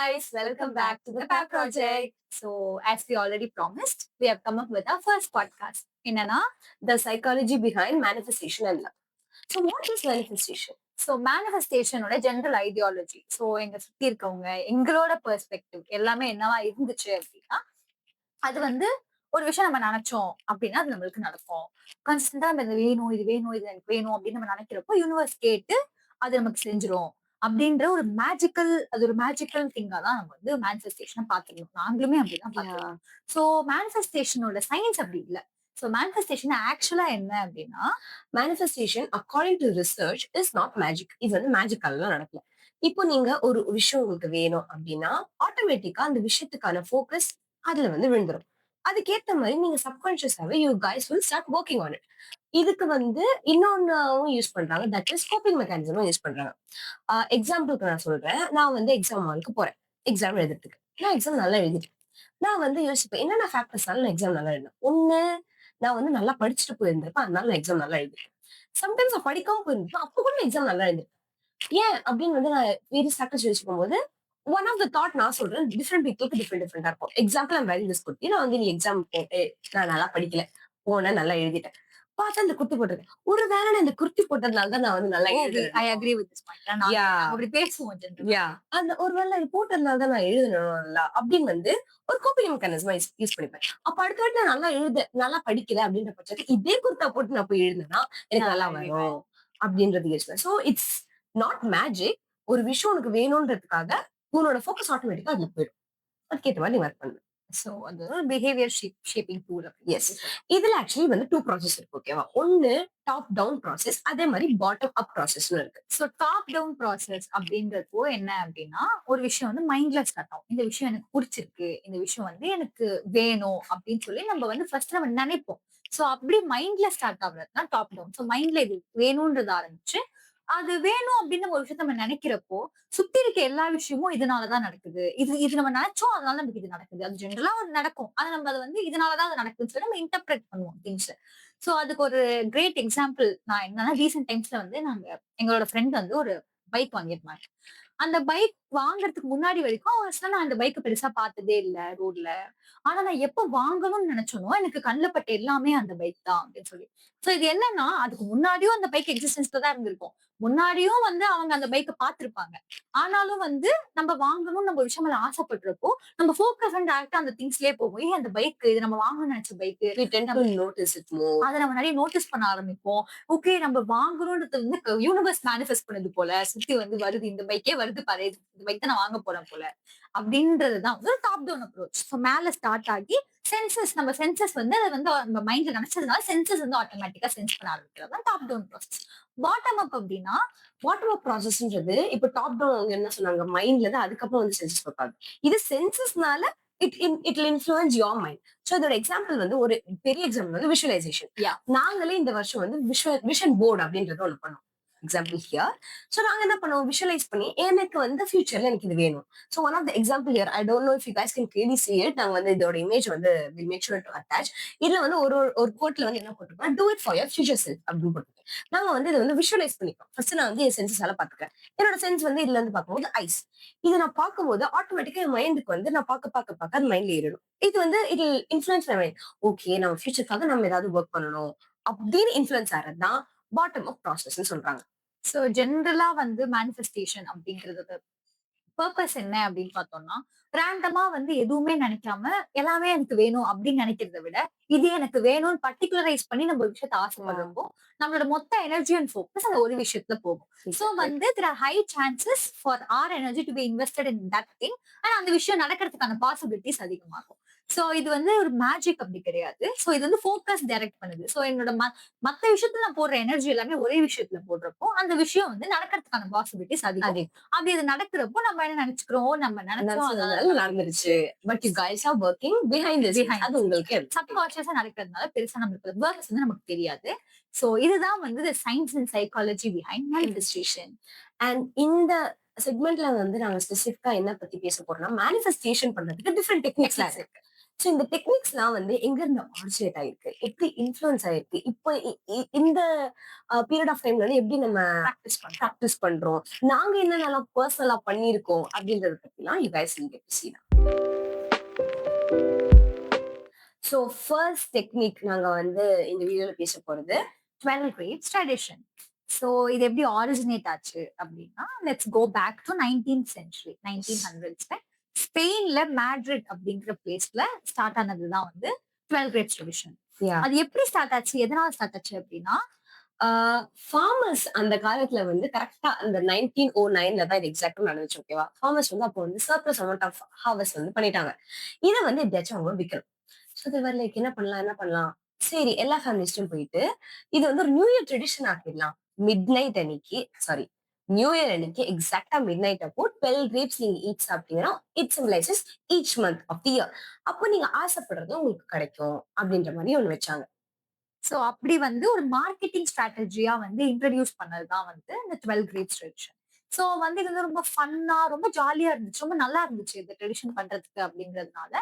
guys, welcome back to the PAP project. So, as we already promised, we have come up with our first podcast. என்னன்னா The psychology behind manifestation and love. So what is manifestation? So மேனிஃபெஸ்டேஷனோட general ideology. So எங்க சுத்தி இருக்கவங்க எங்களோட perspective எல்லாமே என்னவா இருந்துச்சு அப்படின்னா, அது வந்து ஒரு விஷயம் நம்ம நினைச்சோம் அப்படின்னா அது நம்மளுக்கு நடக்கும். கன்ஸ்டன்டா நம்ம இது வேணும், இது வேணும், இது எனக்கு வேணும் அப்படின்னு நம்ம நினைக்கிறப்போ யூனிவர்ஸ் கேட்டு அது நமக்கு செஞ்சிரும். அப்படின்ற ஒரு மேஜிக்கல் அது ஒரு மேஜிக்கல் திங்கா தான் நம்ம வந்து மேனிஃபெஸ்டேஷனை பார்த்துக்கணும். நாங்களுமே அப்படிதான் பார்த்துருக்கோம். ஸோ மேனிஃபெஸ்டேஷனோட சயின்ஸ் அப்படி இல்ல. ஸோ மேனிஃபெஸ்டேஷன் ஆக்சுவலா என்ன அப்படின்னா, Manifestation according to research is not magic. இது வந்து மேஜிக்கல்லாம் நடக்கல. இப்போ நீங்க ஒரு விஷயம் உங்களுக்கு வேணும் அப்படின்னா ஆட்டோமேட்டிக்கா அந்த விஷயத்துக்கான ஃபோக்கஸ் அதுல வந்து விழுந்துரும். அதுக்கேத்த மாதிரி நீங்க சப்கான்சியஸாவே you guys will start working on it. இதுக்கு வந்து இன்னொன்னும் யூஸ் பண்றாங்க, தட் இஸ் கோப்பிங் மெக்கானிசமும் யூஸ் பண்றாங்க. எக்ஸாம்பிளுக்கு நான் சொல்றேன், நான் வந்து எக்ஸாம் ஹாலுக்கு போறேன் எக்ஸாம் எழுதுறதுக்கு. நான் எக்ஸாம் நல்லா எழுதிட்டேன். நான் வந்து யோசிப்பேன் என்னென்ன ஃபேக்டர்ஸ்னால நான் எக்ஸாம் நல்லா எழுதினேன். ஒண்ணு, நான் வந்து நல்லா படிச்சுட்டு போயிருந்திருப்பேன், அதனால நான் எக்ஸாம் நல்லா எழுதிருப்பேன். சம்டைம்ஸ் நான் படிக்காம போயிருந்திருப்பேன், அப்ப கூட நான் எக்ஸாம் நல்லா எழுதிருப்பேன். ஏன் அப்படின்னு வந்து நான் வேறு ஃபேக்டர்ஸ் யோசிக்கும் போது ஒன் ஆஃப் த தாட் நான் சொல்றேன், டிஃப்ரெண்ட் பீப்புளுக்கு டிஃப்ரெண்டா இருக்கும். எக்ஸாம்பிள் ஐம் வெரி திஸ் குட்டி. நான் வந்து நீ எக்ஸாம் போட்டு நான் நல்லா படிக்கல, போனேன் நல்லா எழுதிட்டேன். பார்த்தா அந்த குர்த்தி போட்டிருக்கேன். ஒருவேளை நான் இந்த குர்த்தி போட்டதுனால தான் நான் வந்து நல்லா எழுதுறேன். I agree with this point. Yeah. அப்படி பேசுவோம் ஜென்ரலா. யா அந்த ஒருவேளை இது போட்டதுனால தான் நான் எழுதணும்ல அப்படின்னு வந்து ஒரு கோப்பிங் மெக்கானிசமா யூஸ் பண்ணிப்பேன். அப்ப அடுத்த வாட்டி நான் நல்லா படிக்கல அப்படின்ற பட்சத்துக்கு இதே குர்த்தா போட்டு நான் போய் எழுதுனா எனக்கு நல்லா வரும் அப்படின்றது யோசிப்பேன். So it's not magic. ஒரு விஷயம் உனக்கு வேணும்ன்றதுக்காக உன்னோட ஃபோக்கஸ் ஆட்டோமேட்டிக்கா அதுல போயிடும். அதுக்கேற்ற மாதிரி நீ ஒர்க் பண்ணுவேன். ஸோ அது ஒரு பிஹேவியர் ஷேப்பிங் டூல். எஸ், இதுல ஆக்சுவலி வந்து 2 ப்ராசஸ் இருக்கு. ஓகேவா? ஒன்னு டாப் டவுன் ப்ராசஸ், அதே மாதிரி பாட்டம் அப் ப்ராசஸ்னு இருக்கு. ஸோ டாப் டவுன் ப்ராசஸ் அப்படின்றப்போ என்ன அப்படின்னா, ஒரு விஷயம் வந்து மைண்ட்ல ஸ்டார்ட் ஆகும். இந்த விஷயம் எனக்கு பிடிச்சிருக்கு, இந்த விஷயம் வந்து எனக்கு வேணும் அப்படின்னு சொல்லி நம்ம வந்து ஃபர்ஸ்ட் நம்ம நினைப்போம். ஸோ அப்படி மைண்ட்ல ஸ்டார்ட் ஆகுறது தான் டாப் டவுன். ஸோ மைண்ட்ல இது வேணும்ன்றது ஆரம்பிச்சு, அது வேணும் அப்படின்னு நம்ம ஒரு விஷயத்த நம்ம நினைக்கிறப்போ, சுத்தி இருக்க எல்லா விஷயமும் இதனாலதான் நடக்குது. இது இது நம்ம நினைச்சோம், அதனால நமக்கு இது நடக்குது. அது ஜென்ரலா நடக்கும். ஆனா நம்ம அதை வந்து இதனாலதான் அது நடக்குதுன்னு சொல்லி நம்ம இன்டர்பிரேட் பண்ணுவோம் திங்ஸ். சோ அதுக்கு ஒரு கிரேட் எக்ஸாம்பிள் நான் என்னன்னா, ரீசென்ட் டைம்ஸ்ல வந்து நாங்க எங்களோட ஃப்ரெண்ட் வந்து ஒரு பைக் வாங்கியிருந்தாங்க. அந்த பைக் வாங்குறதுக்கு முன்னாடி வரைக்கும் honestly நான் அந்த பைக்க பெருசா பார்த்ததே இல்ல ரோட்ல. ஆனா நான் எப்ப வாங்கணும்னு நினைச்சேனோ, எனக்கு கண்ல பட்ட எல்லாமே அந்த பைக் தான் அப்படின்னு சொல்லி. சோ இது என்னன்னா, அதுக்கு முன்னாடியும் அந்த பைக் எக்ஸிஸ்டன்ஸ்ல தான் இருந்திருக்கும். முன்னாடியும் வந்து அவங்க அந்த பைக்க பார்த்திருப்பாங்க. ஆனாலும் வந்து நம்ம வாங்கணும்னு நம்ம ஒரு விஷயம் மேல ஆசைப்படுறப்போ, நம்ம ஃபோக்கஸ் வந்து டைரக்ட்டா அந்த திங்ஸ்லயே போகும். ஏன் அந்த பைக் இது நம்ம வாங்கணும்னு நினைச்ச bike. We tend to notice it more. அத நம்ம நிறைய நோட்டீஸ் பண்ண ஆரம்பிப்போம். ஓகே நம்ம வாங்குறோம்ன்றது வந்து யூனிவர்ஸ் மேனிஃபெஸ்ட் பண்ணுது போல. சுத்தி வந்து வருது, இந்த பைக்கே வருது பாரு. இந்த பைக் தான் நான் வாங்க போறேன் போல. அப்படின்றதுதான் வந்து டாப் டவுன் அப்ரோச். சோ மேல ஸ்டார்ட் ஆகி நம்ம சென்சஸ் வந்து அத வந்து நம்ம மைண்ட்ல நினைச்சதுனால சென்சஸ் வந்து ஆட்டோமேட்டிக்கா சென்ஸ் பண்ண ஆரம்பிக்கிறது தான் top down process. Bottom up அப்படின்னா, பாட்டம் அப் ப்ராசஸ்ன்றது இப்ப டாப் டவுன் அவங்க என்ன சொன்னாங்க, மைண்ட்ல தான் அதுக்கப்புறம் வந்து சென்சஸ் வைப்பாங்க. இது சென்சஸ்னால it will influence your mind. So இதோட எக்ஸாம்பிள் வந்து ஒரு பெரிய எக்ஸாம்பிள் வந்து விஷுவலைசேஷன். Yeah. நாங்களே இந்த வருஷம் வந்து விஷன் போர்டு அப்படின்றது ஒண்ணு பண்ணோம். Example here. சோ நாங்க என்ன பண்ணுவோம், விஷுவலைஸ் பண்ணி எனக்கு வந்து ஃபியூச்சர்ல எனக்கு இது வேணும். So one of the example here, I don't know if you guys can clearly see it. நாங்க வந்து இதோட இமேஜ் வந்து will make sure to attach. இதுல வந்து ஒரு கோட்ல வந்து என்ன போட்டிருக்கோம், do it for your future self அப்படின்னு போட்டிருக்கேன். நாங்க வந்து இதை வந்து விஷுவலைஸ் பண்ணிப்போம். ஃபர்ஸ்ட் நான் வந்து என் சென்சஸால பாத்துக்கிறேன். என்னோட சென்ஸ் வந்து இதுல இருந்து பார்க்கும்போது ஐஸ். இதை நான் பார்க்கும்போது ஆட்டோமேட்டிக்கா என் மைண்டுக்கு வந்து நான் பார்க்க அது மைண்ட்ல ஏறிடும். இது வந்து it influence my mind. Okay நம்ம ஃபியூச்சருக்காக நம்ம ஏதாவது ஒர்க் பண்ணணும் அப்படின்னு இன்ஃபுளுன்ஸ் ஆறதுதான் பாட்டம் அப் ப்ராசஸ் சொல்றாங்க. சோ ஜென்ரலா வந்து மேனிஃபெஸ்டேஷன் அப்படிங்கிறது பர்பஸ் என்ன அப்படின்னு பார்த்தோம்னா, ரேண்டமா வந்து எதுவுமே நினைக்காம எல்லாமே எனக்கு வேணும் அப்படின்னு நினைக்கிறத விட, இது எனக்கு வேணும்னு பர்டிகுலரைஸ் பண்ணி நம்ம ஒரு விஷயத்த ஆசைப்படுறப்போ, நம்மளோட மொத்த எனர்ஜி அண்ட் ஃபோக்கஸ் அந்த ஒரு விஷயத்துல போகும். சோ வந்து there are high chances for our energy to be invested in that thing. ஆனா அந்த விஷயம் நடக்கிறதுக்கான பாசிபிலிட்டிஸ் அதிகமாகும். சோ இது வந்து ஒரு மேஜிக் அப்படி கிடையாது. சோ இது வந்து ஃபோக்கஸ் டைரக்ட் பண்ணுது. சோ என்னோட மத்த விஷயத்துல நான் போடுற எனர்ஜி எல்லாமே ஒரே விஷயத்துல போடுறப்போ, அந்த விஷயம் வந்து நடக்கிறதுக்கான பாசிபிலிட்டிஸ் அதிகம். அப்படி இது நடக்கிறப்போ நம்ம என்ன நினைச்சுக்கிறோம், நம்ம நினைச்சோம் அதனால நடந்துருச்சு. But you guys are working behind this. அது உங்களுக்கு சப்கான்ஷியஸா நடக்கிறதுனால பெருசா நம்மளுக்கு ஒர்க்ஸ் வந்து நமக்கு தெரியாது. சோ இதுதான் வந்து the science and psychology behind manifestation. And இந்த செக்மெண்ட்ல வந்து நாங்க ஸ்பெசிஃபிக்கா என்ன பத்தி பேச போறோம்னா, மேனிஃபெஸ்டேஷன் பண்றதுக்கு டிஃபரெண்ட் டெக்னிக்ஸ் இருக்கு. சோ இந்த டெக்னிக்ஸ்லாம் வந்து எங்கருந்து ஆரிஜினேட் ஆயிருக்கு? எப்படி இன்ஃப்ளூயன்ஸ் ஆயிருக்கு? இப்ப இந்த பீரியட் ஆஃப் டைம்ல வந்து எப்படி நம்ம பிராக்டிஸ் பண்றோம். பிராக்டிஸ் பண்றோம்? நாங்க என்னென்னலாம் பெர்சனலா பண்ணியிருக்கோம்? அப்படின்றத பத்திலாம் you guys will get to see now. So first technique நாங்க வந்து இந்த வீடியோல பேச போறது 12 grapes tradition. ஸோ இது எப்படி ஆரிஜினேட் ஆச்சு அப்படின்னா, let's go back to 19th century 1900ஸ்ல ஸ்பெயின்ல மேட்ரிட் அப்படிங்கிற பிளேஸ்ல ஸ்டார்ட் ஆனதுதான் வந்து 12 grapes tradition. யா அது எப்படி ஸ்டார்ட் ஆச்சு, எதனால ஸ்டார்ட் ஆச்சு அப்படின்னா, ஃபார்மர்ஸ் அந்த காலத்துல வந்து கரெக்ட்டா அந்த 1909ல தான் இது எக்ஸாக்ட்டா நடந்துச்சு. ஓகேவா? ஃபார்மர்ஸ் வந்து அப்போ வந்து சர்ப்ளஸ் அமௌண்ட் ஆஃப் ஹார்வெஸ்ட் வந்து பண்ணிட்டாங்க. இத வந்து எப்படியாச்சும் அவங்க விக்கணும். சோ தே வர் லைக் என்ன பண்ணலாம்? என்ன பண்ணலாம்? சரி எல்லா ஃபேமிலிஸ்டும் போயிட்டு இது வந்து ஒரு நியூ இயர் ட்ரெடிஷன் ஆக்கிடலாம். மிட் நைட் அன்னைக்கு சாரி நியூ இயர் அன்னைக்கு எக்ஸாக்ட்டா மிட் நைட் அப்போ 12 கிரேப்ஸ் நீங்க ஈச் சாப்பிட்டீங்கன்னா it symbolises each month of the year. அப்போ நீங்க ஆசைப்படுறது உங்களுக்கு கிடைக்கும் அப்படின்ற மாதிரி ஒண்ணு வச்சாங்க. ஸோ அப்படி வந்து ஒரு மார்க்கெட்டிங் ஸ்ட்ராட்டஜியா வந்து இன்ட்ரடியூஸ் பண்ணதுதான் வந்து இந்த 12 grapes tradition. ஸோ வந்து இது வந்து ரொம்ப ஃபன்னா, ரொம்ப ஜாலியா இருந்துச்சு. ரொம்ப நல்லா இருந்துச்சு இந்த ட்ரெடிஷன் பண்றதுக்கு அப்படிங்கிறதுனால,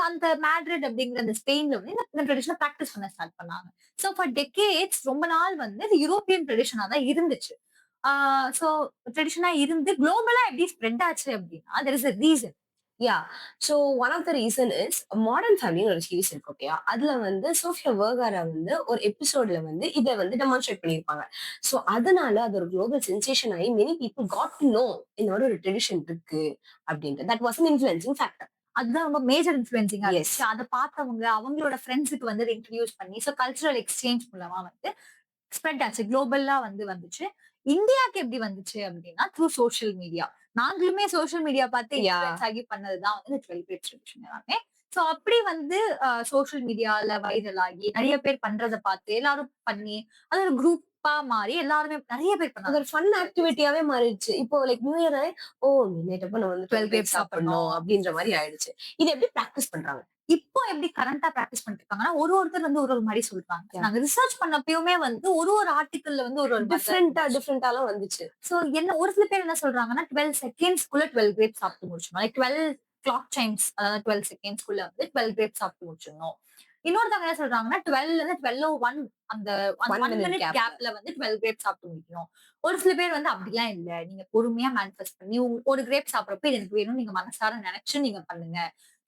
அந்த மேட்ரிட் அப்படிங்கிற அந்த ஸ்பெயின்ல வந்து இந்த ட்ரெடிஷனை பிராக்டிஸ் பண்ண ஸ்டார்ட் பண்ணாங்க. ஸோ ஃபார் டெக்கேட்ஸ் ரொம்ப நாள் வந்து இது யூரோப்பியன் ட்ரெடிஷனா தான் இருந்துச்சு. ஸோ ட்ரெடிஷனா இருந்து குளோபலா எப்படி ஸ்ப்ரெட் ஆச்சு அப்படின்னா, there is a reason. Yeah so one of the reason is modern ஃபேமிலின்னு ஒரு சீரிஸ் இருக்கு. ஓகேயா? அதுல வந்து சோஃபியா வெர்கரா வந்து ஒரு எபிசோட்ல வந்து இத வந்து டெமான்ஸ்ட்ரேட் பண்ணியிருப்பாங்க. சோ அதனால அது ஒரு குளோபல் சென்சேஷன் ஆகி many people got to know இந்த மாதிரி ஒரு ட்ரெடிஷன் இருக்கு அப்படின்ட்டு. That was an influencing factor. அதுதான் ரொம்ப மேஜர் இன்ஃப்ளூயன்சிங்கா எஸ். இருந்துச்சு. அத பார்த்தவங்க அவங்களோட ஃப்ரெண்ட்ஸுக்கு வந்து இன்ட்ரோடியூஸ் பண்ணி, ஸோ கல்ச்சுரல் எக்ஸ்சேஞ்ச் மூலமா வந்து ஸ்ப்ரெட் ஆச்சு. குளோபலா வந்து வந்துச்சு. இந்தியாக்கு எப்படி வந்துச்சு அப்படின்னா, த்ரூ சோசியல் மீடியா. நாங்களுமே சோசியல் மீடியா பார்த்து யா இன்ஃப்ளூயன்ஸ் ஆகி பண்ணதுதான் வந்து 12 grapes tradition எல்லாமே. ஸோ அப்படி வந்து சோசியல் மீடியால வைரல் ஆகி நெறைய பேர் பண்றத பார்த்து எல்லாரும் பண்ணி, அது ஒரு குரூப்பா மாறி எல்லாருமே நெறைய பேர் அது பண்ணாங்க. ஒரு ஃபன் ஆக்டிவிட்டியாவே மாறிடுச்சு. இப்போ லைக் நியூ இயர் ஓ மிட்நைட் அப்ப நம்ம வந்து 12 12 grapes கிரேப்ஸ் சாப்பிடணும் சாப்பிடணும். அப்படின்ற மாதிரி ஆயிடுச்சு. இது எப்படி பிராக்டிஸ் பண்றாங்க? இப்போ எப்படி கரண்டா பிராக்டிஸ் பண்ணிட்டு இருக்காங்கன்னா, ஒருத்தர் வந்து ஒரு மாரி சொல்றாங்க. யா நாங்க ரிசர்ச் பண்ணப்பயுமே வந்து ஒரு ஆர்டிக்கிள்ல வந்து ஒரு மாரி தான் இருந்துச்சு. டிஃப்ரெண்டாலாம் வந்துச்சு. சோ என்ன ஒரு சில பேர் என்ன சொல்றாங்கன்னா, 12 செகண்ட்ஸ்க்குள்ள 12 கிரேப்ஸ் சாப்பிட்டு முடிச்சிடணும். லைக் 12 கிளாக் சைம்ஸ் அதாவது 12 செகண்ட்ஸ்க்குள்ள வந்து 12 கிரேப்ஸ் சாப்பிட்டு முடிச்சிடணும். இன்னொருத்தவங்க என்ன சொல்றாங்கன்னா, 12ல இருந்து 12:01 அந்த அந்த 1 1 மினிட் மினிட் கேப்ல. கேப்ல வந்து 12 கிரேப்ஸ் சாப்பிட்டு முடிக்கணும். ஒரு சில பேர் வந்து அப்படிலாம் இல்ல. நீங்க பொறுமையா மேனிஃபெஸ்ட் பண்ணி ஒரு கிரேப் சாப்பிடுறப்ப இது எனக்கு வேணும்னு நீங்க மனசார நெனச்சு நீங்க பண்ணுங்க.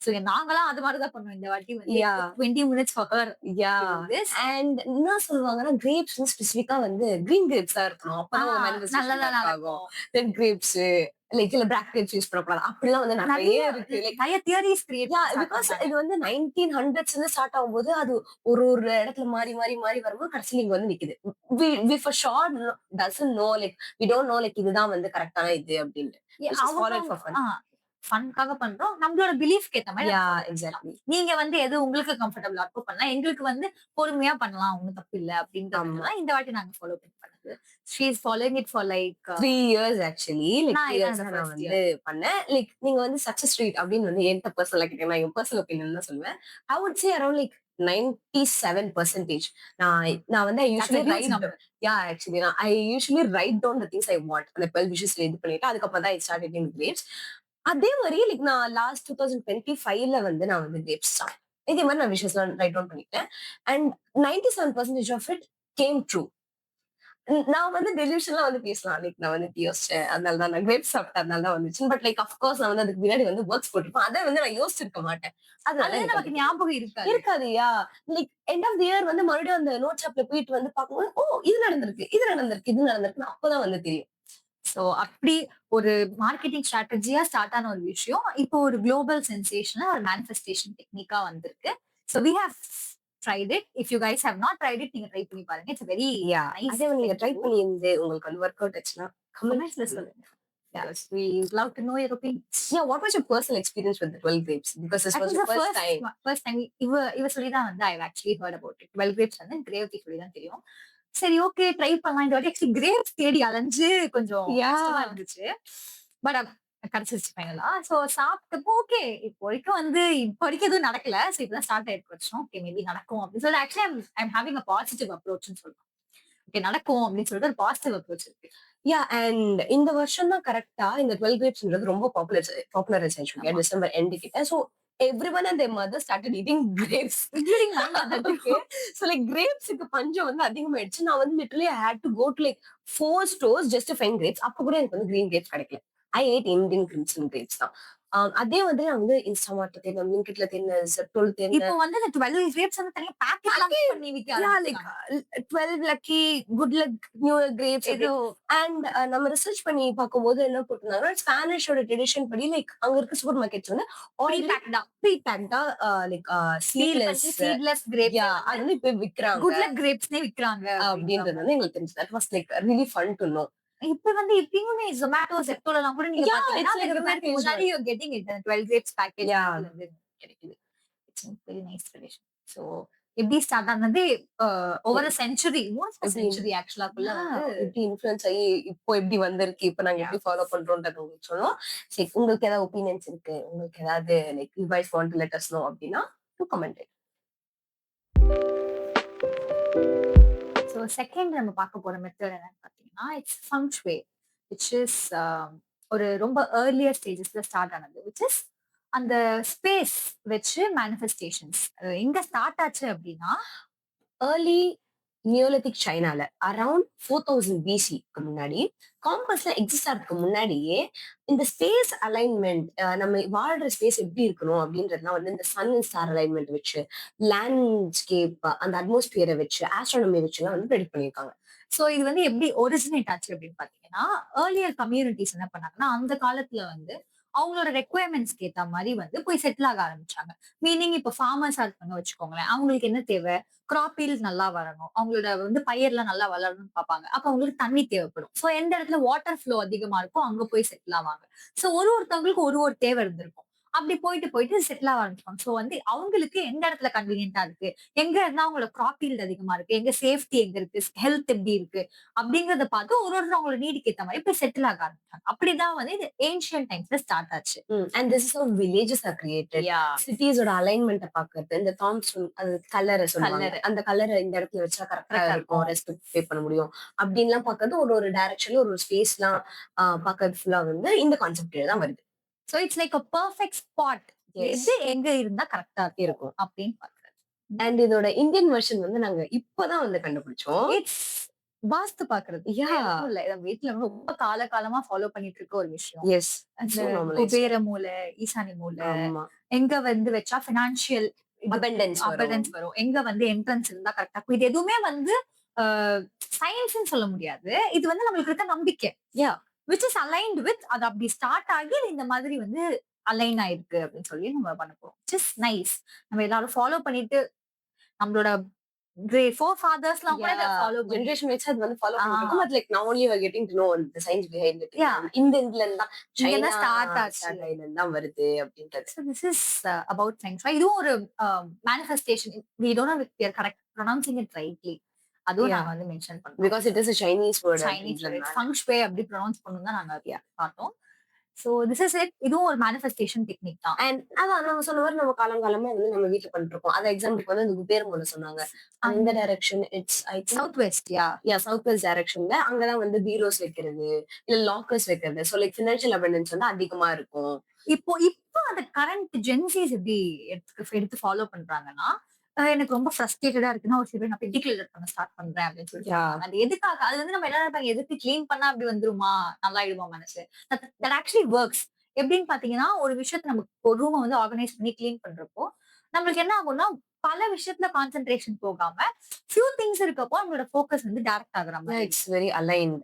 சோ நாங்கலாம் அது மாரி தான் பண்ணுவோம். இந்த வாட்டி வந்து யா 20 minutes for her yeah doing this. And என்ன சொல்லுவாங்கன்னா, கிரேப்ஸ் வந்து ஸ்பெசிஃபிக்கா வந்து கிரீன் கிரேப்ஸா இருக்கணும். ஆ அப்பதான் உங்க மேனிஃபெஸ்டேஷன் நல்லதா ஒர்க் ஆகும். நடக்கும். ரெட் கிரேப்ஸ் லைக் இல்ல பிளாக் கிரேப்ஸ் யூஸ் பண்ணக்கூடாது. அப்படிலாம் வந்து நெறைய நெறைய இருக்கு. லைக் நெறைய தியரீஸ் கிரியேட் யா பண்ண ஸ்டார்ட் பிகாஸ் பண்ணிட்டாங்க. இது வந்து 1900ஸ்ல ஸ்டார்ட் ஆகும்போது, அது ஒரு இடத்துல மாறி வரும்போது கடைசில இங்க வந்து நிக்குது. We for sure doesn't know like we don't know like இதுதான் வந்து கரெக்ட்டான இது அப்டின்ட்டு. வி ஜஸ்ட் அவங்க ஃபாலோ இட் ஃபார் ஃபன். ஆ ஃபன்க்காக பண்றோம். நம்மளோட பிலீஃப்க்கு ஏத்த மாரி யா நம்ம ஃபாலோ பண்ணிக்கலாம். எக்ஸாக்ட்லி. நீங்க வந்து எது உங்களுக்கு கம்ஃபர்டபுளா இருக்கோ பண்ணலாம். எங்களுக்கு வந்து பொறுமையா பண்ணலாம். ஒண்ணும் தப்பு இல்ல ஆமா. அப்படின்றதுனால இந்த வாட்டி நாங்க ஃபாலோ பண்ணி பண்ணது. She is following it for like 3 years actually. Like நான் 3 இதான் இயர்ஸா என்னோட நான் ஃபர்ஸ்ட் வந்து இயர். பண்ணேன். லைக் நீங்க வந்து சக்சஸ் ரேட் அப்படின்னு வந்து என்ட்ட பெர்சனலா கேட்டீங்கன்னா, என் பெர்சனல் ஒப்பீனியன் தான் சொல்லுவேன். I would say around like 97% நான் நான் வந்து I that's usually a huge right number. Yeah actually I usually write down the things I want. அந்த 12 விஷஸ்ல இது பண்ணிட்டு அதுக்கப்புறம் தான் ஐ ஸ்டார்ட் இட்டிங் கிரேப்ஸ். அதே மாரி லைக் நான் லாஸ்ட் 2025ல வந்து நான் வந்து கிரேப்ஸ் ஸ்டார்ட். இதே மாரி நான் விஷஸ்லாம் ரைட் டவுன் பண்ணிட்டேன். And 97% of it came true. நான் வந்து டெலிவிஷன்ல வந்து பேசலாம். லைக் நான் வந்து யோசிச்சேன். அதனால தான் நான் கிரேப்ஸ் சாப்பிட்டேன். அதனால தான் வந்துச்சு. பட் லைக் ஆஃப் கோர்ஸ் நான் வந்து அதுக்கு பின்னாடி வந்து வொர்க்ஸ் போட்டிருப்பேன். அத வந்து நான் யோசிச்சிருக்க மாட்டேன். அதனால அது எனக்கு அது நமக்கு ஞாபகம் இருக்காது. இருக்காதுயா. Like end of the year வந்து மறுபடியும் அந்த நோட்ஸ் ஆப்ல போயிட்டு வந்து பார்க்கும்போது, ஓ! இது நடந்திருக்கு, இது நடந்திருக்கு, இது நடந்திருக்குன்னு அப்பதான் வந்து தெரியும். சோ அப்படி ஒரு மார்க்கெட்டிங் ஸ்ட்ராட்டஜியா ஸ்டார்ட் ஆன ஒரு விஷயம், இப்போ ஒரு குளோபல் சென்சேஷனா ஒரு மேனிஃபெஸ்டேஷன் டெக்னிக்கா வந்திருக்கு. So we have tried it. If you guys have not tried it நீங்க ட்ரை பண்ணி பாருங்க. It's very yeah! நைஸ் அதே நீங்க திங் டு ட்ரை டூ. பண்ணி இருந்து உங்களுக்கு வந்து வொர்க் அவுட் ஆச்சுன்னா, கமெண்ட் கமெண்ட்ஸ்ல பண்ணுங்க. சொல்லுங்க. Yeah! Because we love to know your opinions. What was your personal experience with 12 grapes? Because this that was was the your first time. First time இவ சொல்லி தான் வந்து I have actually heard about it. 12 grapes வந்து ரேவதி சொல்லி தான் தெரியும். சரி okay try பண்ணலாம். இந்த வாட்டி ஆக்சுவலி கிரேப்ஸ் தேடி அலைஞ்சு கொஞ்சம் கஷ்டமா யாஹ்! இருந்துச்சு. பட் கிடைச்சிருச்சு ஃபைனலா. சோ சாப்பிட்டப்போ ஓகே. இப்போ வரைக்கும் எதுவும் நடக்கல. சோ இப்பதான் ஸ்டார்ட் ஆயிருக்கு வருஷம். ஓகே மேபி நடக்கும் அப்படின்னு சொல்லி actually I'm having a positive அப்ரோச்னு சொல்லலாம். ஓகே நடக்கும் அப்படின்னு சொல்லிட்டு ஒரு பாசிட்டிவ் அப்ரோச் இருக்கு. அண்ட் இந்த வருஷம் தான் கரெக்ட்டா இந்த 12 கிரேப்ஸ்ன்றது ரொம்ப பாப்புலரைஸ் ஆயிடுச்சு இல்லையா? ஆமா. டிசம்பர் எண்ட் கிட்ட. So everyone and their mother started eating grapes. Including my mother too. Okay. So like grapesக்கு பஞ்சம் வந்து அதிகமாயிடுச்சு. நான் வந்து literally I had to go to like 4 stores just to find grapes. அப்ப கூட எனக்கு வந்து கிரீன் கிரேப்ஸ் கிடைக்கல. I ate Indian crimson grapes தான். அதே வந்து நான் வந்து இன்ஸ்டாமார்ட்ல தேடினேன், பிளிங்கிட்ல தேடினேன், ஜெப்டோல தேடினேன். இப்போ வந்து இந்த 12 கிரேப்ஸ் வந்து தனியா பேக்கெட்லாம் பண்ணி விக்க Yeah, like ஆரம்பிச்சுட்டாங்க. 12 lucky, good luck, new year grapes ஏதோ அண்ட் நம்ம ரிசர்ச் பண்ணி பார்க்கும்போது என்ன போட்டிருந்தாங்கன்னா, ஸ்பானிஷோட ட்ரெடிஷன் படி லைக் அங்க இருக்க சூப்பர் மார்க்கெட்ஸ் வந்து ஆல்ரெடி ப்ரீபேக்டா ப்ரீபேக்டா லைக் சீட்லெஸ் சீட்லெஸ் கிரேப்ஸ் அது வந்து இப்ப விக்கிறாங்க குட் லக் கிரேப்ஸ்னே விக்கிறாங்க அப்படின்றது வந்து எங்களுக்கு தெரிஞ்சது. That was like really fun to know. இப்ப வந்து இப்பயுமே Zomato, Zeptoலலாம் கூட நீங்க Yeah, பாத்தீங்கன்னா, it's like அந்த a மாதிரி package. முன்னாடி you're getting it. அந்த 12 grapes package Yeah. வந்து கிடைக்குது. It's very nice tradition. So எப்படி ஸ்டார்ட் ஆனது ஓவர் செஞ்சுரி, செஞ்சுரி ஆக்சுவலாக்குள்ள வந்து எப்படி இன்ஃபுளுன்ஸ் ஆகி இப்போ எப்படி வந்திருக்கு, இப்போ நாங்க எப்படி ஃபாலோ பண்றோம்ன்றது உங்களுக்கு சொன்னோம். சரி, உங்களுக்கு ஏதாவது ஒப்பீனியன்ஸ் இருக்கு, உங்களுக்கு ஏதாவது like you guys want to let us know அப்படின்னா டு கமெண்ட். ஸோ செகண்ட் நம்ம பார்க்க போற மெத்தட் என்னன்னு பார்த்தீங்கன்னா, it's feng shui which is ஒரு ரொம்ப ஏர்லியர் ஸ்டேஜஸ்ல ஸ்டார்ட் ஆனது. விச் இஸ் அந்த ஸ்பேஸ் வச்சு மேனிஃபெஸ்டேஷன்ஸ் எங்க ஸ்டார்ட் ஆச்சு அப்படின்னா, ஏர்லி நியோலித்திக் சைனால அரௌண்ட் 4000 பிசிக்கு முன்னாடி காம்பஸ்ல எக்ஸிஸ்ட் ஆகிறதுக்கு முன்னாடியே இந்த ஸ்பேஸ் அலைன்மெண்ட், நம்ம வாழ்ற ஸ்பேஸ் எப்படி இருக்கணும் அப்படின்றதுலாம் வந்து இந்த சன் அண்ட் ஸ்டார் அலைன்மெண்ட் வச்சு, லேண்ட்ஸ்கேப், அந்த அட்மாஸ்பியரை வச்சு, ஆஸ்ட்ரானமி வச்சுலாம் வந்து ப்ரெடிக்ட் பண்ணியிருக்காங்க. ஸோ இது வந்து எப்படி ஒரிஜினேட் ஆச்சு அப்படின்னு பார்த்தீங்கன்னா, ஏர்லியர் கம்யூனிட்டிஸ் என்ன பண்ணாங்கன்னா, அந்த காலத்துல வந்து அவங்களோட ரெக்குயர்மெண்ட்ஸ்க்கு ஏத்த மாதிரி வந்து போய் செட்டில் ஆக ஆரம்பிச்சாங்க. மீனிங் இப்போ ஃபார்மர்ஸா இருக்காங்க வச்சுக்கோங்களேன். அவங்களுக்கு என்ன தேவை? கிராப் ஈல்ட் நல்லா வரணும். அவங்களோட வந்து பயிர்லாம் நல்லா வளரணும்னு பார்ப்பாங்க. அப்ப அவங்களுக்கு தண்ணி தேவைப்படும். ஸோ எந்த இடத்துல வாட்டர் ஃப்ளோ அதிகமா இருக்கோ அங்க போய் செட்டில் ஆவாங்க. ஸோ ஒருத்தவங்களுக்கு ஒரு தேவை இருந்திருக்கும். அப்படி போயிட்டு போயிட்டு செட்டில் ஆக ஆரம்பிப்பாங்க. ஸோ வந்து அவங்களுக்கு எந்த இடத்துல கன்வீனியன்ட்டா இருக்கு, எங்க இருந்தா அவங்களோட கிராப் ஈல்ட் அதிகமா இருக்கு, எங்க சேஃப்டி எங்க இருக்கு, ஹெல்த் எப்படி இருக்கு அப்படிங்கறத பார்த்து ஒருத்தர் அவங்களோட நீடுக்கு ஏத்த மாதிரி போய் செட்டில் ஆக ஆரம்பிச்சாங்க. அப்படிதான் வந்து இது ஏன்ஷியன்ட் டைம்ஸ்ல ஸ்டார்ட் ஆச்சு. And this is how villages are created. சிட்டிஸோட அலைன்மெண்ட்டை பாக்குறது, இந்த தாம்சன் அது கலரை சொல்லுவாங்க, அந்த கலரை இந்த இடத்துல வச்சா கரெக்டா இருக்கும், ரெஸ்பெக்ட் பே பண்ண முடியும் அப்படின்லாம் பாக்குறது, ஒரு ஒரு டைரக்ஷன்ல ஒரு ஸ்பேஸ்லாம் பாக்குறது ஃபுல்லா வந்து இந்த கான்செப்ட் தான் வருது. So it's like a perfect spot. எது எங்க இருந்தா கரெக்டா இருக்கும் அப்படின்னு பாக்குறது. அண்ட் இதோட இந்தியன் வெர்ஷன் வந்து நாங்க இப்பதான் வந்து கண்டுபிடிச்சோம். இட்ஸ் வாஸ்து பாக்குறது. இல்ல இத வீட்ல ரொம்ப காலமா ஃபாலோ பண்ணிட்டு இருக்க ஒரு விஷயம். எஸ், குபேர மூலை, ஈசானி மூலை, எங்க வந்து வச்சா பினான்சியல் அபண்டன்ஸ் வரும், எங்க வந்து என்ட்ரன்ஸ் இருந்தா கரெக்டா இருக்கும். இது எதுவுமே வந்து சயின்ஸ்னு சொல்ல முடியாது. இது வந்து நம்மளுக்கு இருக்க நம்பிக்கை. which is aligned with அது அப்படி ஸ்டார்ட் ஆகி இந்த மாதிரி வந்து அலைன் ஆயிருக்கு அப்படின்னு சொல்லி நம்ம பண்ண போறோம். Just nice. நம்ம எல்லாரும் ஃபாலோ பண்ணிட்டு நம்மளோட ஃபோர் ஃபாதர்ஸ்லாம் கூட ஃபாலோ ஜெனரேஷன் வைஸ் அது வந்து ஃபாலோ பண்ணிருக்கோம். But like now only we are getting to know the science behind it. இந்த இதுல இருந்தா சைனா ஸ்டார்ட் ஆச்சு, இதுல இருந்தா வருது அப்படின்றது. So this is about science. இதுவும் ஒரு manifestation. We don't know if we are correct pronouncing it rightly. அதுவும் நாங்க வந்து மென்ஷன் பண்றோம். Because it is a Chinese word. Chinese word. Feng Shui அப்படி ப்ரொனவுன்ஸ் பண்ணனும் தான் நாங்க பார்த்தோம். So this is it. இதுவும் ஒரு manifestation technique தான். And அதான் நம்ம சொன்ன மாதிரி நம்ம காலங்காலமா வந்து நம்ம வீட்ல பண்ணிட்டு இருக்கோம். அது எக்ஸாம்பிளுக்கு வந்து இந்த குபேர மூலை சொன்னாங்க. அந்த direction it's I think south west. South west டைரக்ஷன்ல அங்கதான் வந்து பீரோஸ் வைக்கிறது, இல்ல லாக்கர்ஸ் வைக்கிறது. சோ லைக் ஃபினான்ஷியல் அபண்டன்ஸ் வந்து அதிகமா இருக்கும். இப்போ அந்த கரண்ட் ஜென்சிஸ் எப்படி எடுத்து ஃபாலோ பண்றாங்கன்னா, எனக்கு ரொம்ப ஃப்ரஸ்ட்ரேட்டடா இருக்குன்னா ஒரு சில பேர் நான் பெட்டிக்கல் எடிட் பண்ண ஸ்டார்ட் பண்றேன் அப்படின்னு சொல்லிட்டு அது எதுக்காக? அது வந்து நம்ம என்ன நினைப்பாங்க, எதுக்கு கிளீன் பண்ணா அப்படி வந்துருமா, நல்லா ஆயிடுமா மனசு. That actually works. எப்படின்னு பாத்தீங்கன்னா, ஒரு விஷயத்த நம்ம ஒரு ரூமை வந்து ஆர்கனைஸ் பண்ணி கிளீன் பண்றப்போ நம்மளுக்கு என்ன ஆகும்னா, பல விஷயத்துல கான்சென்ட்ரேஷன் போகாம ஃபியூ திங்ஸ் இருக்கப்போ நம்மளோட ஃபோக்கஸ் வந்து டைரக்ட் ஆகுற மாதிரி. It's very aligned.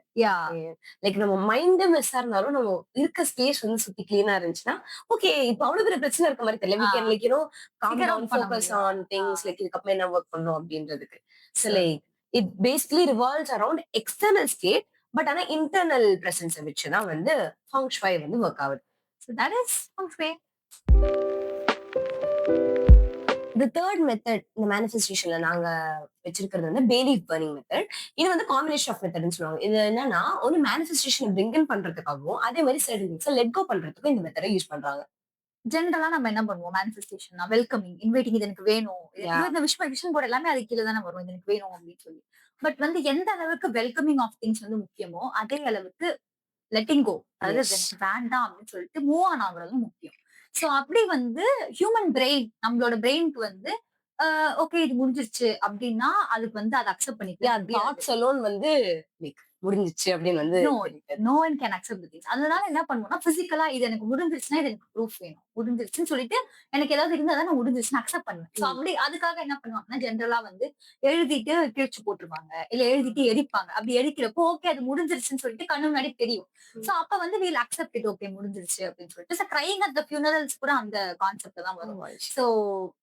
லைக் நம்ம மைண்ட் மெஸ்ஸா இருந்தாலும் நம்ம இருக்க ஸ்பேஸ் வந்து சுத்தி கிளீனா இருந்துச்சுன்னா ஓகே, இப்போ அவ்வளவு பெரிய பிரச்சனை இருக்க மாதிரி தெரியல. we can like you know calm down, focus on things like இதுக்கப்புறம் என்ன ஒர்க் பண்ணணும் அப்படின்றதுக்கு. so like it basically revolves around external state, but ஆனா இன்டர்னல் பிரசன்ஸ் வச்சுதான் வந்து ஃபeng shui வந்து ஒர்க் ஆகுது. so that is feng shui. The third method இந்த manifestationல நாங்க வச்சிருக்கிறது வந்து belief burning method. இது வந்து காம்பினேஷன் ஆஃப் மெத்தட்னு சொல்லுவாங்க. இது என்னன்னா ஒரு மேனிஃபெஸ்டேஷன் பிரிங் இன் பண்றதுக்காகவும் அதே மாதிரி சர்டன் திங்ஸ் லெட் கோ பண்றதுக்கும் இந்த மெத்தடை யூஸ் பண்றாங்க. ஜெனரலா நம்ம என்ன பண்ணுவோம், மேனிஃபெஸ்டேஷன் வெல்கமிங், இன்வைட்டிங், இது எனக்கு வேணும், இந்த விஷன் போர்டு எல்லாமே அது கீழே தானே வரும், இது எனக்கு வேணும் அப்படின்னு சொல்லி. பட் வந்து எந்த அளவுக்கு வெல்கமிங் ஆஃப் திங்ஸ் வந்து முக்கியமோ அதே அளவுக்கு லெட்டிங் கோ, அதாவது வேண்டாம் அப்படின்னு சொல்லிட்டு மூவ் ஆன் ஆகுறதும் முக்கியம். சோ அப்படி வந்து ஹியூமன் பிரெயின் நம்மளோட பிரெயின்க்கு வந்து ஓகே இது முடிஞ்சிருச்சு அப்படின்னா அதுக்கு வந்து அத அக்செப்ட் பண்ணிக்க யா முடியாது. தாட்ஸ் அலோன் வந்து லைக் முடிஞ்சிச்சு அப்படின்னு வந்து நோ, தெரிவிக்காது. No one can accept the things. அதனால என்ன பண்ணுவோம்னா, பிசிக்கலா இது எனக்கு முடிஞ்சிருச்சுன்னா, இது எனக்கு ப்ரூஃப் வேணும். முடிஞ்சிருச்சுன்னு சொல்லிட்டு, எனக்கு ஏதாவது இருந்தா தான் நான் முடிஞ்சிருச்சுன்னு அக்செப்ட் பண்ணுவேன். சோ ம். அப்படி அதுக்காக என்ன பண்ணுவாங்கன்னா, ஜெனரலா வந்து எழுதிட்டு கிழிச்சு போட்டுருவாங்க. இல்ல எழுதிட்டு எரிப்பாங்க. அப்படி எரிக்கிறப்போ, ஓகே அது முடிஞ்சிருச்சுன்னு சொல்லிட்டு கண்ணு முன்னாடி தெரியும். ம். சோ அப்ப வந்து வில் அக்செப்ட் இட் ஓகே முடிஞ்சிருச்சு அப்படின்னு சொல்லிட்டு. So crying at the funerals கூட அந்த கான்செப்ட்ல தான் வரும். சோ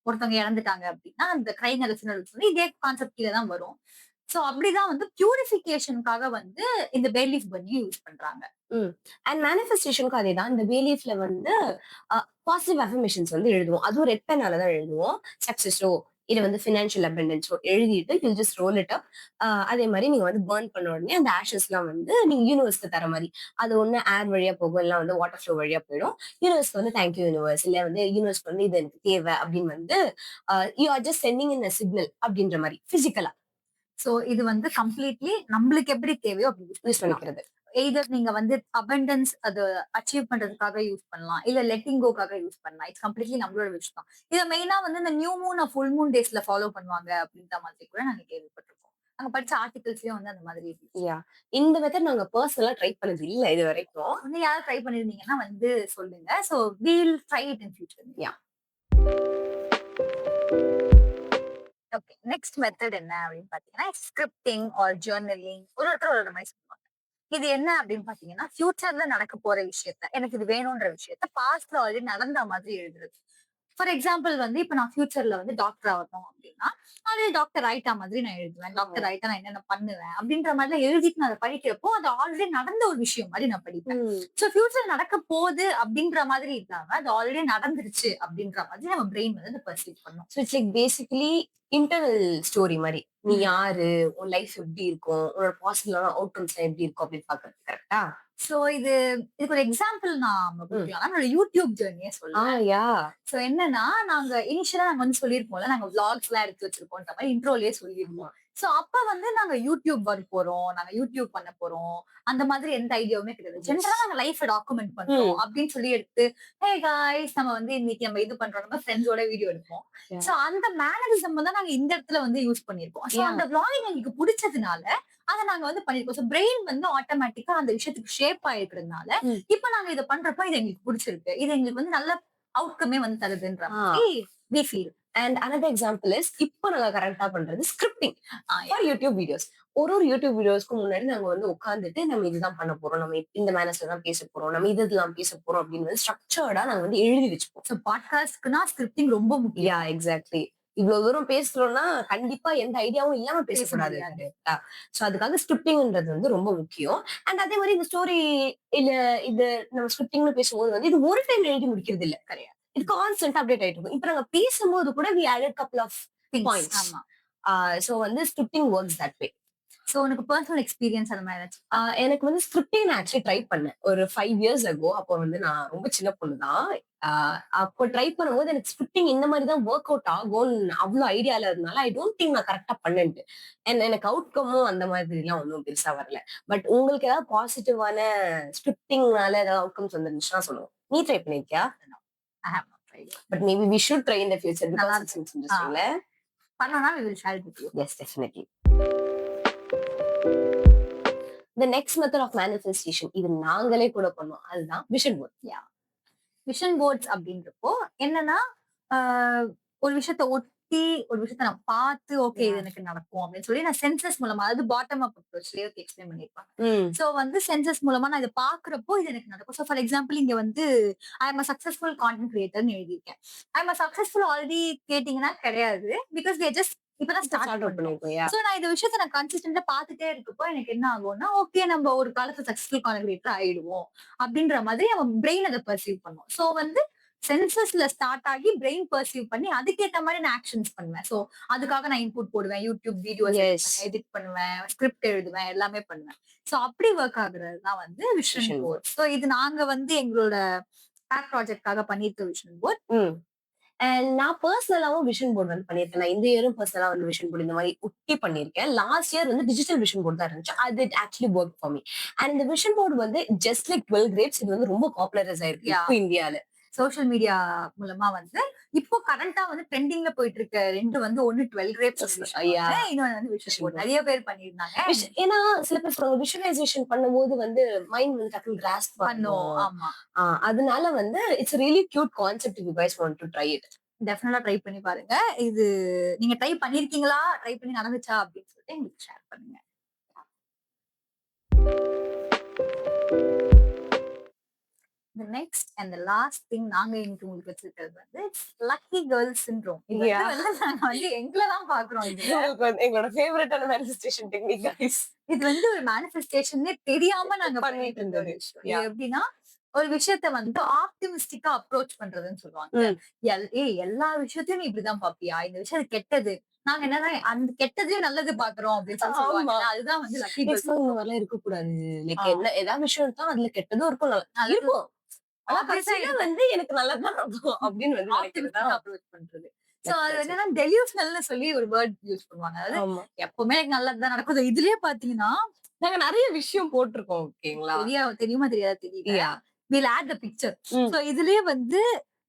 ஒருத்தவங்க இறந்துட்டாங்க அப்படின்னா, அந்த கிரைங் அட் த ஃபியூனரல்ஸ் வந்து இதே கான்செப்ட் கீழ தான் வரும். சோ அப்படிதான் வந்து பியூரிஃபிகேஷனுக்காக வந்து இந்த பே லீஃப் பன்னி யூஸ் பண்றாங்க. ம். அண்ட் மேனிஃபெஸ்டேஷனுக்கும் அதேதான். இந்த பே லீஃப்ல வந்து அ பாசிட்டிவ் அஃபர்மேஷன்ஸ் வந்து எழுதுவோம். அதுவும் ரெட் பென்னால தான் எழுதுவோம். சக்சஸோ, இல்ல வந்து ஃபினான்ஷியல் அபண்டன்ஸோ எழுதிட்டு you just roll it up. அதே மாரி நீங்க வந்து பர்ன் பண்ண உடனே அந்த ஆஷஸ்லாம் வந்து நீங்க யூனிவர்ஸ்க்கு தர மாரி. அது ஒண்ணு ஏர் வழியா போகும், இல்ல வந்து வாட்டர் ஃப்ளோ வழியா போயிடும். யூனிவர்ஸ்க்கு வந்து தேங்க் யூ யூனிவர்ஸ். இல்ல வந்து யூனிவர்ஸ்க்கு வந்து இது எனக்கு தேவை அப்படின்னு வந்து you are just sending in a signal அப்படின்ற மாரி பிசிக்கலா சோ இது வந்து கம்ப்ளீட்லி நம்மளுக்கு எப்படி தேவையோ அப்படி யூஸ் யூஸ் பண்ணிக்கலாம். பண்ணிக்கிறது. எய்தர் நீங்க வந்து அபண்டன்ஸ் அத அச்சீவ் பண்றதுக்காக யூஸ் பண்ணலாம். இல்ல லெட்டிங் கோக்காக யூஸ் பண்ணலாம். இட்ஸ் கம்ப்ளீட்லி நம்மளோட விஷ் தான். இத மெயினா வந்து இந்த நியூ மூன், ஃபுல் மூன் டேஸ்ல ஃபாலோ பண்ணுவாங்க அப்படின்ற மாதிரி கூட நாங்க கேள்விப்பட்டிருக்கோம். நாங்க படிச்ச ஆர்டிகிள்ஸ்லயும் வந்து அந்த மாதிரி இருந்துச்சு. யாஹ்! இந்த மெத்தட் நாங்க பெர்சனலா ட்ரை பண்ணது இல்ல இதுவரைக்கும். வந்து யாராவது ட்ரை பண்ணியிருந்தீங்கன்னா வந்து சொல்லுங்க. So wheel try it in future. Yeah! Okay. Next method என்ன அப்படின்னு பார்த்தீங்கன்னா, ஸ்கிரிப்டிங் ஆர் ஜர்னலிங் ஒருத்தர் ஒரு மாரி சொல்லுவாங்க. இது என்ன அப்படின்னு பார்த்தீங்கன்னா, ஃபியூச்சர்ல நடக்க போற விஷயத்த, எனக்கு இது வேணுன்ற விஷயத்த பாஸ்ட்ல ஆல்ரெடி நடந்த மாதிரி எழுதுறது. ஃபார் எக்ஸாம்பிள் வந்து இப்ப நான் ஃபியூச்சர்ல வந்து டாக்டர் ஆகணும் அப்படின்னா, ஆல்ரெடி டாக்டர் ஆயிட்டா மாதிரி நான் எழுதுவேன். டாக்டர் ஆயிட்டா நான் என்னென்ன பண்ணுவேன் அப்படின்ற மாதிரிலாம் எழுதிட்டு நான் அத படிக்கிறப்போ, அது ஆல்ரெடி நடந்த ஒரு விஷயம் மாரி நான் படிப்பேன். ம். சோ ஃபியூச்சர் நடக்க போகுது அப்படின்ற மாதிரி இல்லாம, அது ஆல்ரெடி நடந்துருச்சு அப்படின்ற மாதிரி நம்ம பிரெயின் வந்து அத பெர்சீவ் பண்ணும். So it's like basically internal story மாரி. நீ யாரு? உன் லைஃப் எப்படி இருக்கும்? உன்னோட பாசிபிளான அவுட்கம்ஸ்லாம் எப்படி இருக்கும் அப்படின்னு பார்க்கறது. கரெக்ட்டா? சோ இதுக்கு ஒரு எக்ஸாம்பிள் நாம ம். குடுக்கலாம். நம்மளோட யூடியூப் ஜர்னியே சொல்லலாம். யாஹ்! சோ என்னன்னா, நாங்க வந்து சொல்லியிருப்போம்ல, நாங்க விளாக்ஸ்லாம் எடுத்து வச்சிருக்கோம்ன்ற மாரி இன்ட்ரோலயே ஆமா. சொல்லியிருப்போம். சோ அப்ப வந்து நாங்க யூடியூப் ஒர்க் போறோம். நாங்க யூடியூப் பண்ண போறோம். அந்த மாதிரி எந்த ஐடியாவுமே கிடையாது. எஸ். ஜெனரலா நாங்க லைஃப்ப டாக்குமெண்ட் பண்றோம் ம். அப்படின்னு சொல்லி எடுத்து, ஹே காய்ஸ் நம்ம வந்து இன்னைக்கு நம்ம இது பண்றோம். நம்ம ஃப்ரெண்ட்ஸோட வீடியோ எடுப்போம். யாஹ்! சோ அந்த மேனரிசம் தான் நாங்க இந்த இடத்துல வந்து யூஸ் பண்ணியிருக்கோம். So yeah! அந்த விளாகிங் எங்களுக்கு புடிச்சதுனால, அத நாங்க வந்து பண்ணியிருக்கோம். சோ பிரெயின் வந்து ஆட்டோமேட்டிக்கா அந்த விஷயத்துக்கு ஷேப் ஆயிருக்கிறதுனால, ம். இப்ப நாங்க இத பண்றப்போ இது எங்களுக்கு புடிச்சிருக்கு. இது எங்களுக்கு வந்து நல்ல அவுட்கமே வந்து தருதுன்ற ஆ. மாதிரி we feel. And another example is இப்போ நாங்க கரெக்ட்டா பண்றது ஸ்கிரிப்டிங் ஃபார் யூடியூப் வீடியோஸ். ஒரு யூடியூப் வீடியோஸ்க்கு முன்னாடி நாங்க வந்து உட்கார்ந்துட்டு நம்ம இதுதான் பண்ண போறோம். நம்ம இந்த மேனர்ஸ்ல தான் பேச போறோம். நம்ம இதெல்லாம் பேச போறோம் அப்படின்னு வந்து ஸ்ட்ரக்சர்டா நாங்க வந்து எழுதி வச்சுப்போம். சோ பாட்காஸ்ட்க்குனா ஸ்கிரிப்டிங் ரொம்ப முக்கியம். எக்ஸாக்ட்லி. இவ்வளவு தூரம் பேசுறோம்னா, கண்டிப்பா எந்த ஐடியாவும் இல்லாம பேச பேசக்கூடாது. முடியாது. கரெக்ட்டா? சோ அதுக்காக ஸ்கிரிப்டிங்ன்றது வந்து ரொம்ப முக்கியம். அண்ட் அதே மாரி இந்த ஸ்டோரி இல்ல இது நம்ம ஸ்கிரிப்டிங்னு பேசும்போது வந்து இது ஒரு டைம் எழுதி முடிக்கிறது இல்ல. கிடையாது. இது கான்ஸ்டன்ட்டா அப்டேட் ஆயிட்டு இருக்கும். இப்ப நாங்க பேசும்போது கூட we added couple of things. Points. ஆமா. சோ வந்து scripting works that way. So உனக்கு பெர்சனல் எக்ஸ்பீரியன்ஸ் அந்த மாதிரி ஏதாச்சும்? எனக்கு வந்து ஸ்கிரிப்டிங் நான் ஆக்சுவலி ட்ரை பண்ணேன். ஒரு 5 இயர்ஸ் அகோ. அப்போ வந்து நான் ரொம்ப சின்ன பொண்ணு தான். அ அப்போ ட்ரை பண்ணும்போது எனக்கு ஸ்கிரிப்டிங் இந்த மாரி தான் வொர்க் அவுட் ஆகும்னு அவ்ளோ ஐடியா இல்லாததுனால, ஐ டோன்ட் திங்க் நான் கரெக்ட்டா பண்ணேன்ட்டு. எனக்கு அவுட்கமும் அந்த மாதிரிலாம் ஒண்ணும் பெருசா வரல. பட் உங்களுக்கு ஏதாவது பாசிட்டிவான ஸ்கிரிப்டிங்னால ஏதாவது அவுட்கம்ஸ் வந்துருந்துச்சுன்னா சொல்லுங்க. நீ ட்ரை பண்ணியிருக்கியா? I have not tried. But maybe we should try in the future நல்லா பிகாஸ் இட்ஸ் இருக்கு. இன்ட்ரஸ்டிங்ல. பண்ணோம்னா we will share it with you. Yes definitely. The next method of manifestation இது நாங்களே கூட பண்ணோம். அதுதான் vision board. Yeah. Vision boards அப்படின்றப்போ என்னன்னா, ஆ ஒரு விஷயத்த ஒட்டி, ஒரு விஷயத்த நான் பார்த்து, ஓகே இது Yeah. எனக்கு நடக்கும் அப்படின்னு சொல்லி நான் சென்சஸ் மூலமா, அதாவது பாட்டம் அப் அப்ரோச்லயே எக்ஸ்பிளைன் பண்ணியிருப்பாங்க. ம். சோ வந்து சென்சஸ் மூலமா நான் இத பார்க்கிறப்போ இது எனக்கு நடக்கும். சோ ஃபார் எக்ஸாம்பிள் இங்க வந்து ஐ அம் அ சக்சஸ்ஃபுல் கான்டென்ட் கிரியேட்டர்ன்னு எழுதியிருக்கேன். ஐ அம் அ சக்சஸ்ஃபுல் ஆல்ரெடி கேட்டீங்கன்னா கிடையாது. பிகாஸ் வி ஆர் ஜஸ்ட் இப்பதான் ஸ்டார்ட் ஸ்டார்ட் அவுட் பண்றோம். பண்ணிருக்கோம். யா. சோ நான் இந்த விஷயத்த நான் கன்சிஸ்டன்ட்டா பார்த்துட்டே இருக்கப்போ எனக்கு என்ன ஆகும்னா, ஓகே நம்ம ஒரு காலத்துல சக்சஸ்ஃபுல் கான்டென்ட் கிரியேட்டர் ஆயிடுவோம். அப்படின்ற மாதிரி அவன் பிரெயின் அத பெர்சீவ் பண்ணும். சோ வந்து சென்சஸ்ல ஸ்டார்ட் ஆகி பிரெயின் பெர்சீவ் பண்ணி அதுக்கேத்த மாதிரி நான் ஆக்ஷன்ஸ் பண்ணுவேன். சோ அதுக்காக நான் இன்புட் போடுவேன். யூடியூப் வீடியோஸ் எஸ். எடுப்பேன், எடிட் பண்ணுவேன், ஸ்கிரிப்ட் எழுதுவேன், எல்லாமே பண்ணுவேன். சோ அப்படி ஒர்க் ஆகுறது தான் வந்து vision vision board. Board. So இது நாங்க வந்து எங்களோட பேக் ப்ராஜெக்ட்காக பண்ணியிருக்க விஷன் போர்ட். ம். அண்ட் நான் பெர்சனலாவும் விஷன் போர்ட் வந்து பண்ணியிருக்கேன். நான் இந்த இயரும் பெர்சனலா வந்து விஷன் போர்ட் இந்த மாரி ஒட்டி பண்ணியிருக்கேன். லாஸ்ட் இயர் வந்து டிஜிட்டல் விஷன் போர்ட் தான் இருந்துச்சு. அது actually work for me. And இந்த விஷன் போர்ட் வந்து ஜஸ்ட் லைக் 12 கிரேப்ஸ் இது வந்து ரொம்ப பாப்புலரைஸ் ஆயிருக்கு யா. இப்போ இந்தியால. சோ சோசியல் மீடியா மூலமா வந்து இப்போ கரண்டா வந்து ட்ரெண்டிங்ல போயிட்டு இருக்க 2 வந்து ஒண்ணு 12 கிரேப்ஸ் விஷயம் யா ஒண்ணு, இன்னொன்னு வந்து விஷயம் போர்ட். நெறைய பேர் பண்ணியிருந்தாங்க. ஏன்னா சில பேர் விஷுவலைசேஷன் பண்ணும்போது வந்து மைண்ட் வந்து டக்குனு கிராஸ்ப் பண்ணோம். பண்ணும். ஆமா. அதனால வந்து it's really cute concept. You guys want to try it. டெஃபினட்டா ட்ரை பண்ணி பாருங்க. இது நீங்க ட்ரை பண்ணியிருக்கீங்களா? ட்ரை பண்ணி நடந்துச்சா? அப்படின்னு சொல்லிட்டு எங்களுக்கு ஷேர் பண்ணுங்க. The next and the last thing நாங்க இன்னைக்கு உங்களுக்கு வச்சிருக்கிறது வந்து லக்கி கேர்ள் சிண்ட்ரோம். இது யா வந்து நாங்க வந்து எங்கள தான் பார்க்குறோம் இதுல. உங்களுக்கு வந்து எங்களோட ஃபேவரட்டான மேனிஃபெஸ்டேஷன் டெக்னிக் கைஸ். இது வந்து ஒரு மேனிஃபெஸ்டேஷன்னே தெரியாம நாங்க பண்ணிட்டு பண்ணிட்டு இருந்த ஒரு இருந்தது. விஷயம். இது யா எப்படின்னா, ஒரு விஷயத்த வந்து ஆப்டிமிஸ்டிக்கா அப்ரோச் பண்றதுன்னு சொல்லுவாங்க. ம். எல்லா விஷயத்தையும் நீ இப்படிதான் பார்ப்பியா? இந்த விஷயம் அது கெட்டது. நாங்க என்னன்னா அந்த கெட்டதையும் நல்லது பார்க்கிறோம் அப்படின்னு சொல்லி ஆமா. சொல்லுவாங்க. அதுதான் வந்து லக்கி கேர்ள் மேக்ஸிமம் இந்த மாதிரிலாம் இருக்கக்கூடாது. லைக் ஆ என்ன ஏதாவது விஷயம் இருக்கா அதுல கெட்டதும் இருக்கும் நல்லது இருக்கும். ஆனா ஆப்வியஸா கடைசியில இருக்கும். வந்து எனக்கு நல்லது தான் நடக்கும் அப்படின்னு வந்து நினைக்கிறது ஆப்டிமிஸ்டிக்கா தான் அப்ரோச் பண்றது. சோ லக்கி அது கேர்ள்ஸ். என்னன்னா டெலியூஷனல்னு சொல்லி ஒரு வேர்ட் யூஸ் பண்ணுவாங்க. அதாவது ஆமா. எப்பவுமே எனக்கு நல்லது தான் நடக்கும். இதுலயே பார்த்தீங்கன்னா, நாங்க நெறைய விஷயம் போட்டிருக்கோம். ஓகேங்களா? தெரியுமா தெரியாதா தெரியல. Yeah. Will add the picture. Hmm. So இதுலயே வந்து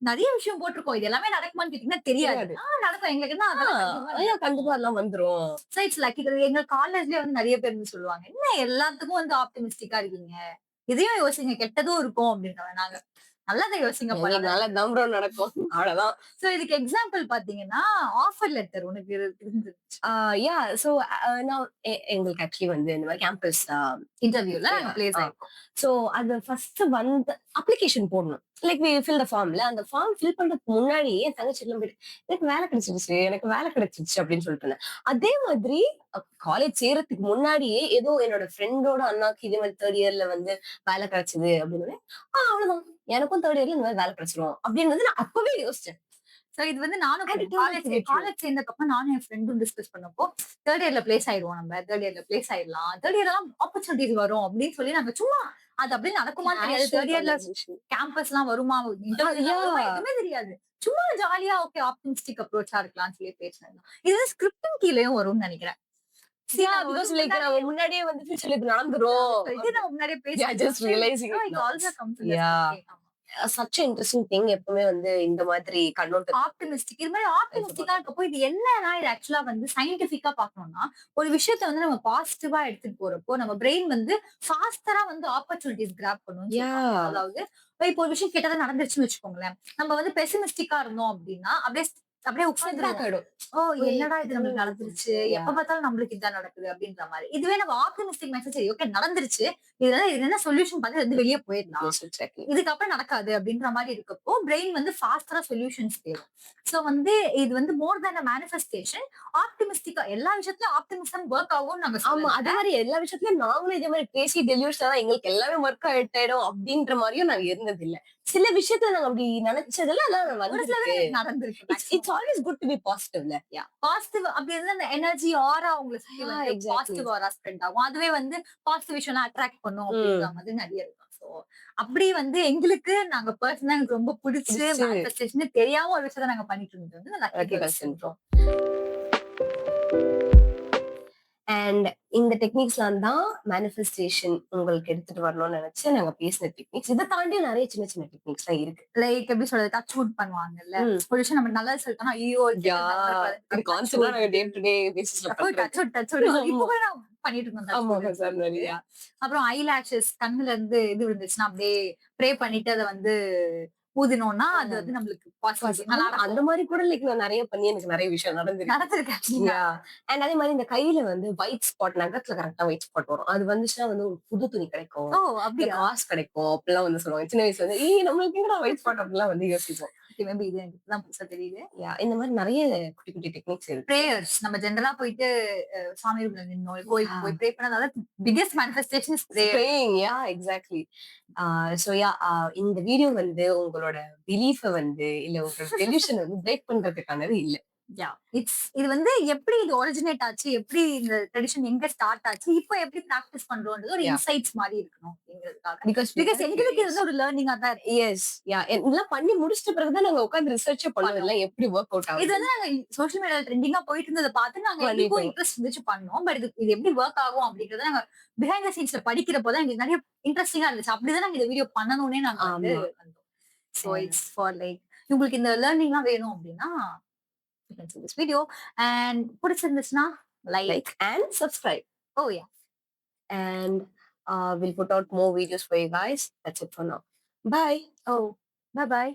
நெறைய விஷயம் போட்டிருக்கோம். இது எல்லாமே நடக்குமான்னு கேட்டீங்கன்னா தெரியாது. தெரியாது. நடக்கும். எங்களுக்கு என்ன அதெல்லாம் கண்டிப்பா ஐயா நடக்கும். கண்டிப்பா அதெல்லாம் வந்துரும். So it's lucky. எங்க காலேஜ்லயே வந்து நெறைய பேர் வந்து சொல்லுவாங்க. என்ன எல்லாத்துக்கும் வந்து ஆப்டிமிஸ்டிக்கா இருக்கீங்க. இதையும் யோசிங்க கெட்டதும் இருக்கும் அப்படின்றவன் நாங்க. நல்லத யோசிங்கப்பா. எங்களுக்கு நல்லது தான் ப்ரோ நடக்கும். அவ்வளவுதான். சோ இதுக்கு எக்ஸாம்பிள் பார்த்தீங்கன்னா, ஆஃபர் லெட்டர் உனக்கு இருந்துச்சு. ஆ யா சோ நான் எங்களுக்கு ஆக்சுவலி வந்து இந்த மாதிரி கேம்பஸ் இன்டர்வியூல நாங்க பிளேஸ் ஆயிருக்கோம். சோ அது ஃபர்ஸ்ட் வந்து அப்ளிகேஷன் போடணும். லைக் வி ஃபில் த ஃபார்ம்ல அந்த ஃபார்ம் ஃபில் பண்றதுக்கு முன்னாடி என் தங்கச்சி எல்லாம் போயிட்டு எனக்கு வேலை கிடைச்சிருச்சு எனக்கு வேலை கிடைச்சிருச்சு அப்படின்னு சொல்லிட்டு இருந்தேன். அதே மாதிரி காலேஜ் சேர்றதுக்கு முன்னாடியே ஏதோ என்னோட ஃப்ரெண்டோட அண்ணாக்கு இதே மாதிரி தேர்ட் இயர்ல வந்து வேலை கிடைச்சது அப்படின்னு அவ்வளவுதான் எனக்கும் தேர்ட் இயர்ல இந்த மாதிரி வேலை கிடைச்சிரும் அப்படின்னு வந்து நான் அப்பவே யோசிச்சேன். சோ இது வந்து நானும் And it turned out to be true. College சேர்ந்ததுக்கப்புறம் நானும் என் ஃப்ரெண்டும் டிஸ்கஸ் பண்ணப்போ, 3 இயர்ல பிளேஸ் ஆயிருவோம் நம்ம. 3 இயர்ல பிளேஸ் ஆயிடலாம். 3 இயர்லாம் ஆப்பர்ச்சுனிட்டீஸ் வரும் அப்படின்னு சொல்லி நாங்க சும்மா அது அப்படியே நடக்குமான்னு தெரியாது. Casual 3 இயர்ல conversation. கேம்பஸ்லாம் வருமா? இன்டர்வியூலாம் Yeah. வருமா? எதுவுமே தெரியாது. சும்மா ஜாலியா ஓகே ஆப்டிமிஸ்டிக் அப்ரோச்சா இருக்கலாம்னு சொல்லி பேசினது தான். இது ஸ்கிரிப்டின் கீழயும் வரும்னு நினைக்கிறேன். See, Yeah, நம்ம because வந்து like நம்ம முன்னாடியே வந்து ஃபியூச்சர்ல இது நடந்துரும். இது நம்ம முன்னாடியே Yeah, just பேசிட்டோம். realizing it It now. also comes in the Yeah. scripting. ஆமா. such a interesting thing எப்பவுமே வந்து இந்த மாதிரி கண்ணோட்டத்தை ஆப்டிமிஸ்டிக். இது மாதிரி ஆப்டிமிஸ்டிக்கா இருக்கப்போ இது என்னன்னா, இது ஆக்சுவலா வந்து சயின்டிஃபிக்கா பார்க்கணும்னா, ஒரு விஷயத்த வந்து நம்ம பாசிட்டிவா எடுத்துட்டு போறப்போ, நம்ம பிரெயின் வந்து ஃபாஸ்டரா வந்து ஆப்பர்ச்சுனிட்டீஸ் கிராப் பண்ணும்னு சொல்லுவாங்க. Yeah. அதாவது இப்போ ஒரு விஷயம் கெட்டதா நடந்துருச்சுன்னு வச்சுக்கோங்களேன். நம்ம வந்து பெசிமிஸ்டிக்கா இருந்தோம் அப்படின்னா, அப்படியே உட்கார்ந்துருவோம். ஆயிடும். ஓ! என்னடா இது நம்மளுக்கு நடந்துருச்சு. Yeah. எப்ப பார்த்தாலும் நம்மளுக்கு இதான் நடக்குது அப்படின்ற மாரி. இதுவே நம்ம ஆப்டிமிஸ்டிக் மைண்ட்ல சரி ஓகே நடந்துருச்சு. இது என்ன சொல்யூஷன் பார்த்து வந்து வெளிய போயிடலாம். Yes, exactly. இதுக்கப்புறம் நடக்காது அப்படின்ற மாரி இருக்கப்போ, பிரெயின் வந்து ஃபாஸ்டரா சொல்யூஷன்ஸ் தேடும். சோ வந்து இது வந்து மோர் தேன் அ மேனிஃபெஸ்டேஷன். ஆப்டிமிஸ்டிக்கா எல்லா விஷயத்துலயும் ஆப்டிமிசம் வொர்க் ஆகும்னு நாங்க ஆமா சொல்லல. அதே மாதிரி எல்லா விஷயத்துலயும் நாங்களும் இதே மாதிரி பேசி டெலிவரிஸ்ல எங்களுக்கு எல்லாமே ஒர்க் ஆயிடும் அப்படின்ற மாதிரியும் நாங்க இருந்தது இல்ல. சில விஷயத்துல நாங்க அப்படி நினைச்சதெல்லாம் எல்லாம் ஒரு சிலது வந்திருக்கு. நடந்திருக்கு. It's always good to be பாசிட்டிவ்ல. பாசிட்டிவ் அப்படி இருந்தா அந்த எனர்ஜி ஆரா உங்கள சுத்தி Yeah, வந்து exactly. பாசிட்டிவ் ஆரா ஸ்ப்ரெட் ஆகும். அதுவே வந்து பாசிட்டிவ் விஷயம்லாம் அட்ராக்ட் பண்ணும் அப்படின்ற மாதிரி நிறைய இருக்கும். சோ அப்படி வந்து எங்களுக்கு நாங்க பர்சனலா எனக்கு ரொம்ப பிடிச்சு பிடிச்சு. மேனிஃபெஸ்டேஷன் தெரியாம ஒரு விஷயத்த நாங்க பண்ணிட்டு இருந்தது வந்து lucky Lucky girl Girl syndrome. And இந்த டெக்னிக்ஸ்லாம் தான் மேனிஃபெஸ்டேஷன் உங்களுக்கு எடுத்துட்டு வரணும்னு நினைச்சு நாங்க பேசின டெக்னிக்ஸ். இதை தாண்டி நிறைய சின்ன சின்ன டெக்னிக்ஸ் எல்லாம் இருக்கு. லைக் எப்படி சொல்றது டச் வுட் பண்ணுவாங்கல்ல. ஒரு விஷயம் நம்ம நல்லது சொல்லிட்டோம்னா ஐயோ இது கான்செப்டா நாங்க டே டு டே பேசிஸ்ல டச் வுட் டச் வுட் இப்போ கூட நான் பண்ணிட்டு இருக்கோம். ஆமா touch wood. சார் நிறைய. அப்புறம் ஐ லேஷஸ் கண்ணுல இருந்து இது விழுந்துச்சுன்னா அப்படியே ப்ரே பண்ணிட்டு அதை வந்து ஊதினோம்னா அது வந்து நம்மளுக்கு பாசிட்டிவ் நல்லா அந்த மாதிரி கூட லைக் நான் நிறைய பண்ணி எனக்கு நிறைய விஷயம் நடந்திருக்கு. நடந்திருக்கு. அண்ட் அதே மாதிரி இந்த கையில வந்து ஒயிட் ஸ்பாட் நகத்துல கரெக்டா ஒயிட் ஸ்பாட் வரும். அது வந்துச்சுன்னா வந்து ஒரு புது துணி கிடைக்கும். ஓ அப்படியா? காசு கிடைக்கும் அப்படிலாம் வந்து சொல்லுவாங்க. சின்ன வயசுல வந்து ஏய் நம்மளுக்கு எங்கடா ஒயிட் ஸ்பாட் அப்படிலாம் வந்து யோசிப்போம். மேபி இது எனக்கு இப்பதான் புதுசா தெரியுது. இந்த மாதிரி நிறைய குட்டி குட்டி டெக்னிக்ஸ் இருக்கு. பிரேயர்ஸ் நம்ம ஜெனரலா போயிட்டு சாமி ரூம்ல நின்னோம் கோயிலுக்கு போய் ப்ரே பண்ணதால biggest manifestation is prayer. Praying, yeah, exactly. இந்த வீடியோ வந்து உங்களோட பிலீஃப வந்து இல்ல உங்களோட டெலியூஷன் வந்து பிரேக் பண்றதுக்கானது இல்ல. இது வந்து எப்படி இது ஒரிஜினேட் ஆச்சு, எப்படி இந்த ட்ரெடிஷன் எங்க ஸ்டார்ட் ஆச்சு, இப்போ எப்படி பிராக்டிஸ் பண்றோம்ன்றது ஒரு இன்சைட்ஸ் மாதிரி இருக்கணும் அப்படிங்கிறதுக்காக. பிகாஸ் எங்களுக்கு இது வந்து ஒரு லேர்னிங்கா தான் இருக்கு. எஸ் இதெல்லாம் பண்ணி முடிச்சிட்ட பிறகுதான் நாங்க உட்கார்ந்து ரிசர்ச் பண்ணுவோம் எப்படி ஒர்க் அவுட் ஆகும். இது வந்து நாங்க சோஷியல் மீடியால ட்ரெண்டிங்கா போயிட்டு இருந்ததை பார்த்து நாங்க எங்களுக்கும் இன்ட்ரெஸ்ட் இருந்துச்சு பண்ணோம். பட் இது எப்படி ஒர்க் ஆகும் அப்படிங்கறத நாங்க பிஹைண்ட் த சீன்ஸ்ல படிக்கிறப்போ தான் எங்களுக்கு நிறைய இன்ட்ரெஸ்டிங்கா இருந்துச்சு. அப்படிதான் நாங்க இந்த வீடியோ பண்ணணும்னே நாங்க வந்து வந்தோம். So And it's for like உங்களுக்கு இந்த லேர்னிங்லாம் வேணும் அப்டின்னா, you can see this video and புடிச்சிருந்துச்சுன்னா like like and subscribe. Oh yeah And we'll put out more videos for you guys. That's it for now. Bye. Oh bye by.